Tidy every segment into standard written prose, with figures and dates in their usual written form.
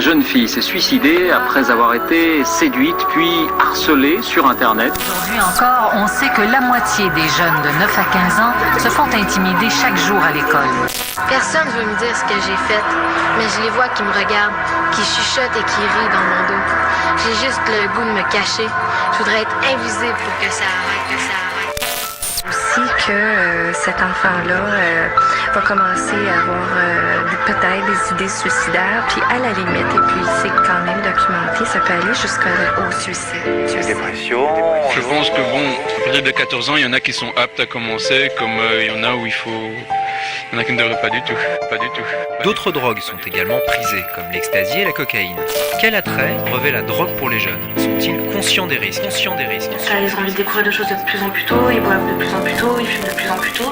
jeune fille s'est suicidée après avoir été séduite puis harcelée sur Internet. Aujourd'hui encore, on sait que la moitié des jeunes de 9 à 15 ans se font intimider chaque jour à l'école. Personne veut me dire ce que j'ai fait, mais je les vois qui me regardent, qui chuchotent et qui rient dans mon dos. J'ai juste le goût de me cacher. Je voudrais être invisible pour que ça arrête, Aussi que cet enfant-là va commencer à avoir peut-être des idées suicidaires, puis à la limite, et puis c'est quand même documenté, ça peut aller jusqu'au suicide. Dépression. Je pense que à partir de 14 ans, il y en a qui sont aptes à commencer, comme il y en a où il y en a qui ne devraient pas du tout. D'autres drogues sont également prisées, comme l'ecstasy et la cocaïne. Quel attrait revêt la drogue pour les jeunes? Sont-ils conscients des risques? Ils ont envie de découvrir des choses de plus en plus tôt, ils boivent de plus en plus tôt, ils fument de plus en plus tôt.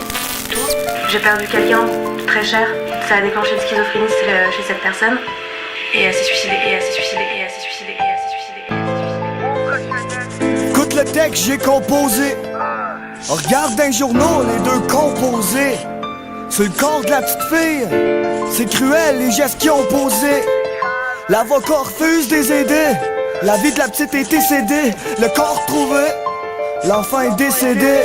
J'ai perdu quelqu'un très cher, ça a déclenché une schizophrénie chez cette personne, et elle s'est suicidée, Écoute le texte j'ai composé. Regarde dans les journaux les deux composés. Sur le corps de la petite fille, c'est cruel les gestes qu'ils ont posés. L'avocat refuse de les aider. La vie de la petite est décédée. Le corps trouvé, l'enfant est décédé.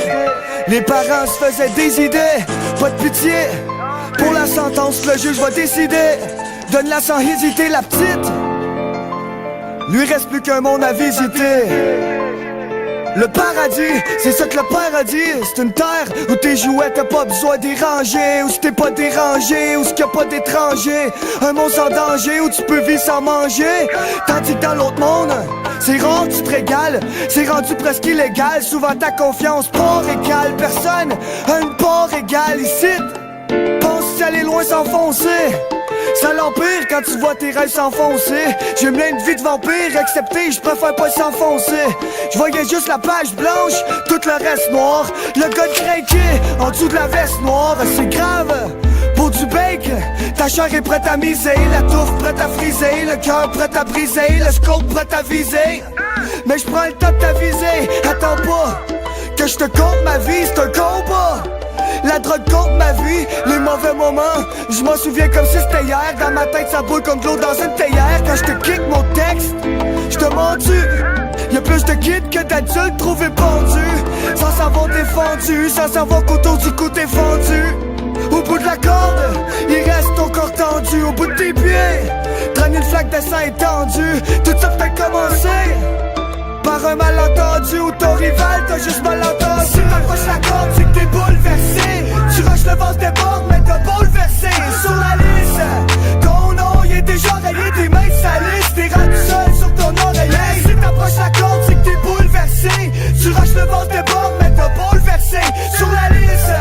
Les parents se faisaient des idées. Pas de pitié, pour la sentence le juge va décider. Donne-la sans hésiter la petite. Lui reste plus qu'un monde à visiter. Le paradis, c'est ça que le père a dit. C'est une terre où tes jouets t'as pas besoin d'y ranger. Où si t'es pas dérangé, où s'il y a pas d'étrangers. Un monde sans danger, où tu peux vivre sans manger. Tandis que dans l'autre monde, c'est rare tu te régales. C'est rendu presque illégal. Souvent ta confiance part égale. Personne a une part égale ici. Pense aller loin s'enfoncer. Ça l'empire quand tu vois tes rêves s'enfoncer. J'ai bien une vie de vampire, excepté je préfère pas s'enfoncer. Je voyais juste la page blanche, tout le reste noir. Le gars de craqué, en dessous de la veste noire. C'est grave, pour du bake, ta chair est prête à miser. La touffe prête à friser, le cœur prêt à briser. Le scope prêt à viser. Mais je prends le temps de t'aviser. Attends pas, que je te compte ma vie, c'est un combat. La drogue compte ma vie, les mauvais moments. Je m'en souviens comme si c'était hier. Dans ma tête ça boule comme de l'eau dans une théière. Quand je te kick mon texte, je te mentis. Y'a plus de kids que d'adultes trouvés pendus. Sans savoir défendu, sans savoir qu'autour du cou t'es fendu. Au bout de la corde, il reste ton corps tendu. Au bout de tes pieds, traîne une flaque de sang étendue. Tout ça peut commencer par un malentendu ou ton rival t'a juste mal entendu. Si t'approches la corde, c'est que t'es bouleversé. Tu rushes le vent déborde, mais t'as bouleversé. Sur la liste, ton nom y est déjà rayé, tes mains salissent. T'es rendu seul sur ton oreiller. Si t'approches la corde, c'est que t'es bouleversé. Tu rushes le vent déborde, mais t'as bouleversé. Sur la liste,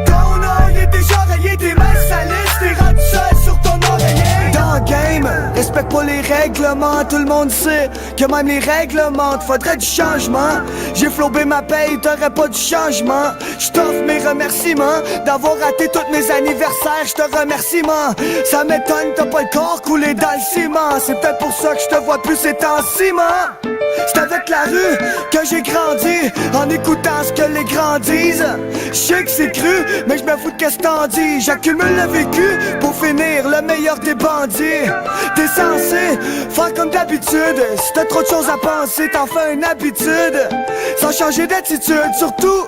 ton nom y est déjà rayé, tes mains salissent. T'es rendu seul sur ton oreiller. Dans le game, respecte pas les règlements. Tout le monde sait que même les règlements faudrait du changement. J'ai flobé ma paye, t'aurais pas du changement. J't'offre mes remerciements d'avoir raté tous mes anniversaires. J'te remercie, man. Ça m'étonne, t'as pas le corps coulé dans le ciment. C'est peut-être pour ça que j'te vois plus ces temps-ci, man. C'est avec la rue que j'ai grandi, en écoutant ce que les grands disent. J'sais que c'est cru, mais j'me fous de qu'est-ce t'en dis. J'accumule le vécu pour finir le meilleur des bandits. T'es censé faire comme d'habitude. Si t'as trop de choses à penser, t'en fais une habitude. Sans changer d'attitude, surtout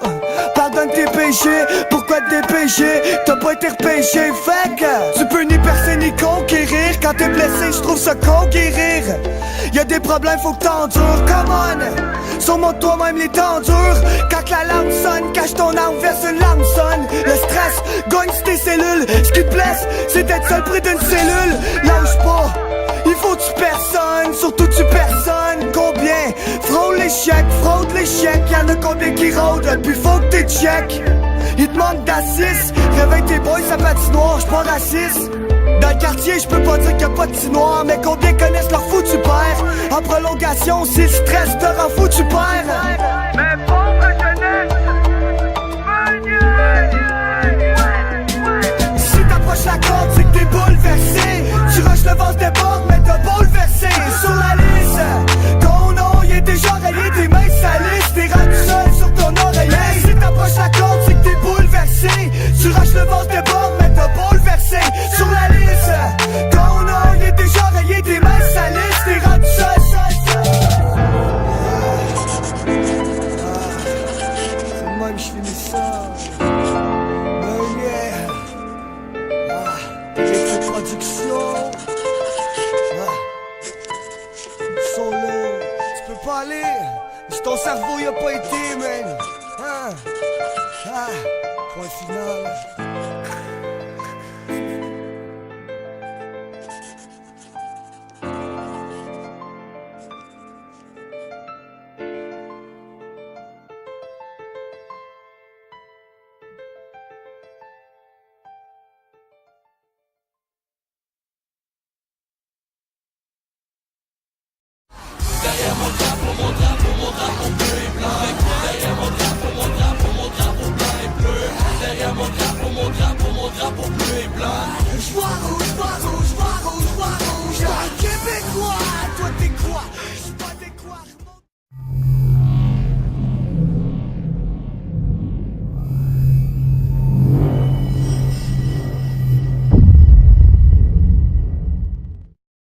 pardonne tes péchés. Pourquoi te dépêcher? T'as pas été repêché. Fait que tu peux ni percer ni conquérir. Quand t'es blessé, j'trouve ça con guérir. Y'a des problèmes, faut que t'endures. Come on, surmonte toi-même les temps durs. Quand la lampe sonne, cache ton âme, verse une lame sonne. Le stress gagne sur tes cellules. Ce qui te blesse, c'est d'être seul près d'une cellule. Lâche pas, il faut tu personne, surtout tu personne. Combien frôle l'échec, y'en a combien qui rôdent, puis faut que t'es check. Il te manque d'assist, réveille tes boys à patinoire, j'suis pas raciste. Dans le quartier, j'peux pas dire qu'il y a pas de petits noirs, mais combien connaissent leur foutu père. En prolongation, si le stress te rend fou, tu perds. Mais pauvre jeunesse, si t'approches la corde, c'est que t'es bouleversé. Tu rushes le vent se déborde, mais t'as bouleversé. Sur la liste, ton nom y est déjà rayé, tes mains salissent. T'es rendu seul sur ton oreiller. Si t'approches la corde, c'est que t'es bouleversé. Tu rushes le vent se déborde, mais t'as bouleversé. Sur la liste, ton nom y est déjà rayé, tes mains même je finis ça. Meunier. Équipe production. Solo. Tu peux pas aller. Si ton cerveau y a pas été, man. Point final. Je vois